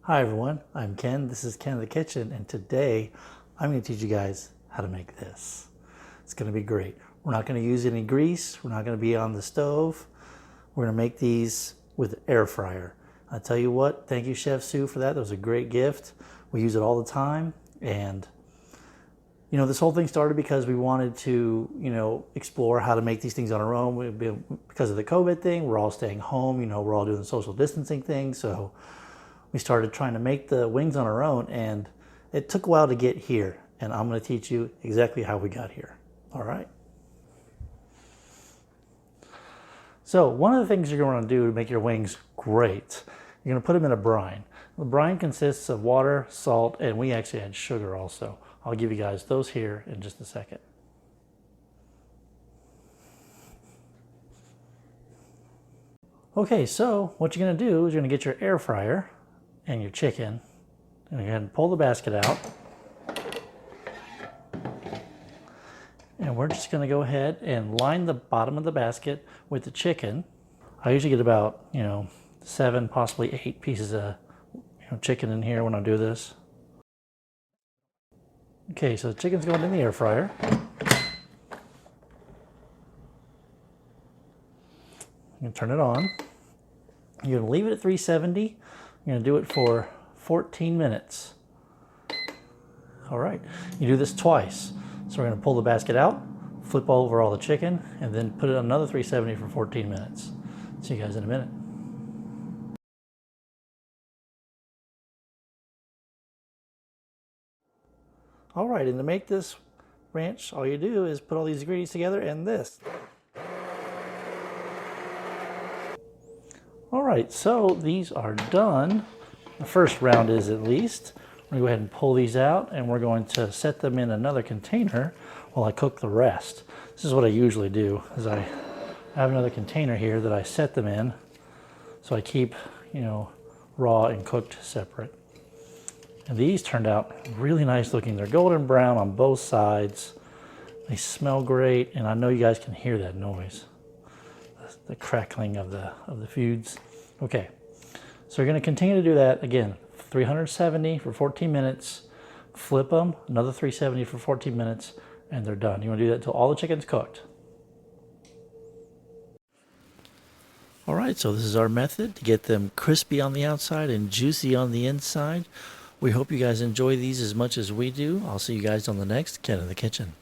Hi everyone, I'm Ken. This is Ken in the Kitchen, and today I'm going to teach you guys how to make this. It's going to be great. We're not going to use any grease. We're not going to be on the stove. We're going to make these with air fryer. I tell you what, thank you Chef Sue for that. That was a great gift. We use it all the time, and you know, this whole thing started because we wanted to, explore how to make these things on our own. Because of the COVID thing, we're all staying home. We're all doing the social distancing thing, so we started trying to make the wings on our own, and it took a while to get here, and I'm going to teach you exactly how we got here. All right. So one of the things you're going to do to make your wings great, you're going to put them in a brine. The brine consists of water, salt, and we actually add sugar also. I'll give you guys those here in just a second. Okay, so what you're going to do is you're going to get your air fryer and your chicken, and go ahead and pull the basket out. And we're just going to go ahead and line the bottom of the basket with the chicken. I usually get about, 7, possibly 8 pieces of chicken in here when I do this. Okay, so the chicken's going in the air fryer. You can turn it on. You're going to leave it at 370. You're going to do it for 14 minutes. All right, you do this twice. So we're going to pull the basket out, flip over all the chicken, and then put it on another 370 for 14 minutes. See you guys in a minute. All right, and to make this ranch, all you do is put all these ingredients together and this. All right, so these are done. The first round is at least. We're going to go ahead and pull these out, and we're going to set them in another container while I cook the rest. This is what I usually do, is I have another container here that I set them in, so I keep, raw and cooked separate. And these turned out really nice looking. They're golden brown on both sides. They smell great, and I know you guys can hear that noise, the crackling of the foods. Okay, so you're going to continue to do that again. 370 for 14 minutes, flip them, another 370 for 14 minutes, and they're done. You want to do that until all the chicken's cooked. All right, so this is our method to get them crispy on the outside and juicy on the inside. We hope you guys enjoy these as much as we do. I'll see you guys on the next Ken in the Kitchen.